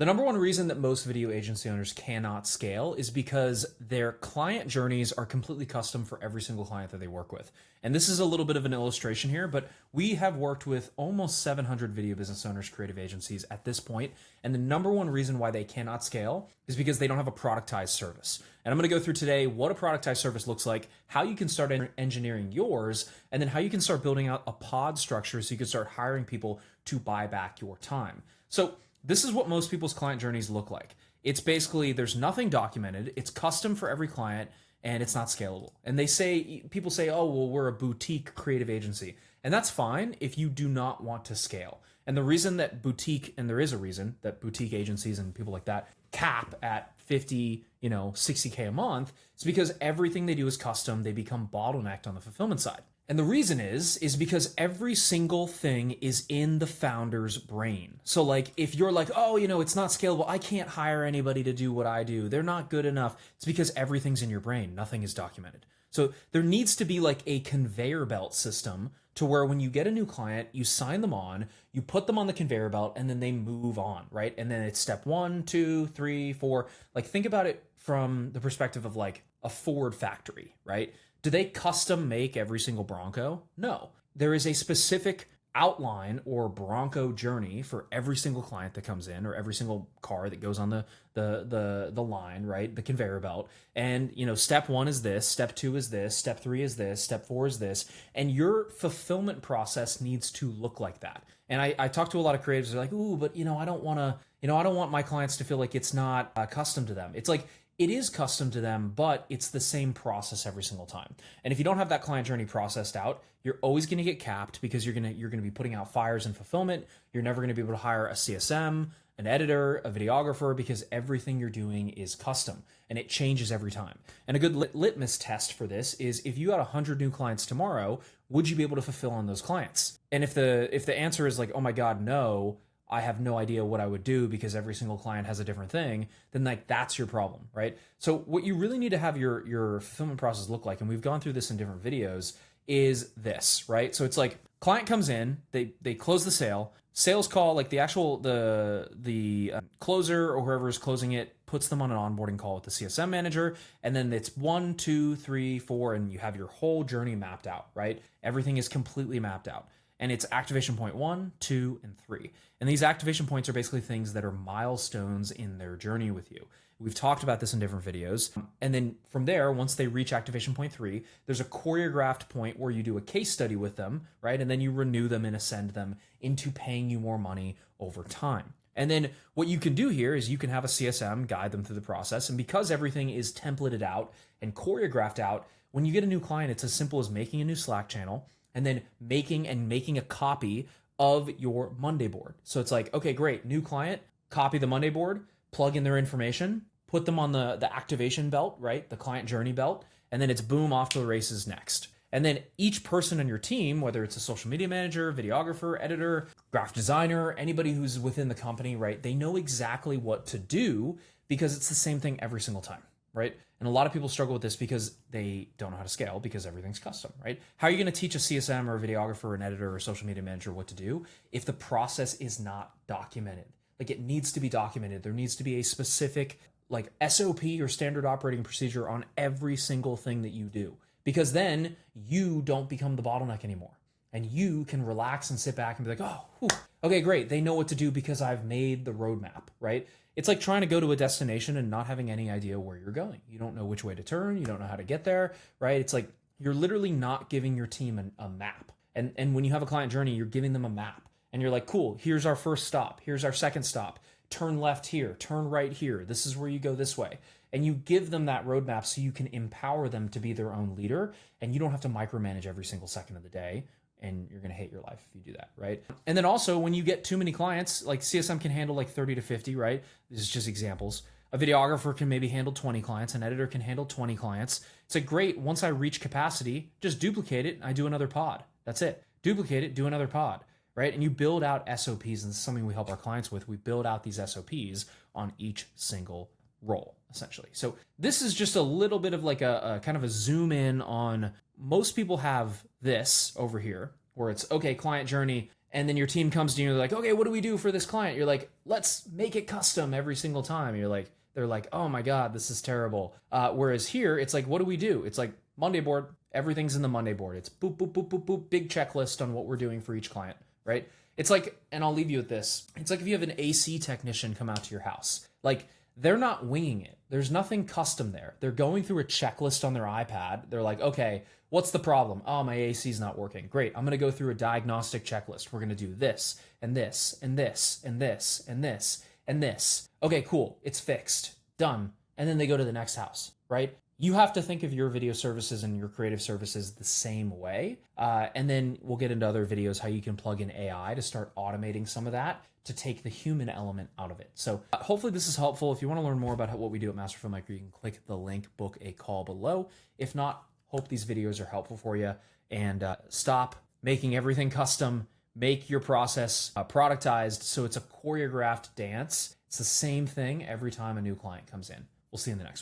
The number one reason that most video agency owners cannot scale is because their client journeys are completely custom for every single client that they work with. And this is a little bit of an illustration here, but we have worked with almost 700 video business owners, creative agencies at this point. And the number one reason why they cannot scale is because they don't have a productized service. And I'm going to go through today what a productized service looks like, how you can start engineering yours, and then how you can start building out a pod structure so you can start hiring people to buy back your time. So this is what most people's client journeys look like. It's basically, there's nothing documented, it's custom for every client, and it's not scalable. And people say, oh, well, we're a boutique creative agency. And that's fine if you do not want to scale. And the reason that boutique, and there is a reason that boutique agencies and people like that cap at 50, 60K a month, is because everything they do is custom. They become bottlenecked on the fulfillment side. And the reason is because every single thing is in the founder's brain. So like, if you're like, oh, it's not scalable, I can't hire anybody to do what I do, they're not good enough, it's because everything's in your brain. Nothing is documented. So there needs to be like a conveyor belt system to where when you get a new client, you sign them on, you put them on the conveyor belt, and then they move on, right? And then it's step 1, 2, 3, 4. Like, think about it from the perspective of like a Ford factory, right? Do they custom make every single Bronco? No. There is a specific outline or Bronco journey for every single client that comes in, or every single car that goes on the line, right? The conveyor belt. And, step 1 is this, step 2 is this, step 3 is this, step 4 is this. And your fulfillment process needs to look like that. And I talk to a lot of creatives who are like, ooh, but I don't want my clients to feel like it's not custom to them. It's like, it is custom to them, but it's the same process every single time. And if you don't have that client journey processed out, you're always going to get capped because you're going to be putting out fires in fulfillment. You're never going to be able to hire a CSM, an editor, a videographer, because everything you're doing is custom and it changes every time. And a good litmus test for this is, if you got 100 new clients tomorrow, would you be able to fulfill on those clients? And if the answer is like, oh my God, no, I have no idea what I would do because every single client has a different thing, then like, that's your problem, right? So what you really need to have your fulfillment process look like, and we've gone through this in different videos, is this, right? So it's like, client comes in, they close the sale, sales call, like the closer or whoever is closing it puts them on an onboarding call with the CSM manager, and then it's 1, 2, 3, 4, and you have your whole journey mapped out, right? Everything is completely mapped out. And it's activation point 1, 2, and 3. And these activation points are basically things that are milestones in their journey with you. We've talked about this in different videos. And then from there, once they reach activation point 3, there's a choreographed point where you do a case study with them, right? And then you renew them and ascend them into paying you more money over time. And then what you can do here is you can have a CSM guide them through the process. And because everything is templated out and choreographed out, when you get a new client, it's as simple as making a new Slack channel and then making a copy of your Monday board. So it's like, okay, great, new client, copy the Monday board, plug in their information, put them on the activation belt, right? The client journey belt, and then it's boom, off to the races next. And then each person on your team, whether it's a social media manager, videographer, editor, graphic designer, anybody who's within the company, right? They know exactly what to do because it's the same thing every single time, right? And a lot of people struggle with this because they don't know how to scale because everything's custom, right? How are you going to teach a CSM or a videographer or an editor or a social media manager what to do if the process is not documented? Like, it needs to be documented. There needs to be a specific like SOP or standard operating procedure on every single thing that you do, because then you don't become the bottleneck anymore. And you can relax and sit back and be like, oh, whew, okay, great. They know what to do because I've made the roadmap, right? It's like trying to go to a destination and not having any idea where you're going. You don't know which way to turn. You don't know how to get there, right? It's like you're literally not giving your team a map. And when you have a client journey, you're giving them a map. And you're like, cool, here's our first stop. Here's our second stop. Turn left here. Turn right here. This is where you go this way. And you give them that roadmap so you can empower them to be their own leader. And you don't have to micromanage every single second of the day. And you're going to hate your life if you do that, right? And then also, when you get too many clients, like CSM can handle like 30 to 50, right? This is just examples. A videographer can maybe handle 20 clients. An editor can handle 20 clients. It's like, great, once I reach capacity, just duplicate it and I do another pod. That's it. Duplicate it, do another pod, right? And you build out SOPs, and this is something we help our clients with. We build out these SOPs on each single role, essentially. So this is just a little bit of like a kind of a zoom in on, most people have this over here where it's, okay, client journey, And then your team comes to you and they're like, okay, what do we do for this client? You're like, let's make it custom every single time. They're like, oh my God, this is terrible. Whereas here, it's like, what do we do? It's like Monday board, everything's in the Monday board. It's boop, boop, boop, boop, boop, big checklist on what we're doing for each client, right? It's like, and I'll leave you with this. It's like if you have an AC technician come out to your house, like they're not winging it. There's nothing custom there. They're going through a checklist on their iPad. They're like, okay, what's the problem? Oh, my AC is not working. Great. I'm going to go through a diagnostic checklist. We're going to do this and this and this and this and this and this. Okay, cool. It's fixed. Done. And then they go to the next house, right? You have to think of your video services and your creative services the same way. And then we'll get into other videos how you can plug in AI to start automating some of that to take the human element out of it. So hopefully this is helpful. If you want to learn more about what we do at Master Filmmaker, you can click the link, book a call below. If not, hope these videos are helpful for you. And stop making everything custom. Make your process productized so it's a choreographed dance. It's the same thing every time a new client comes in. We'll see you in the next one.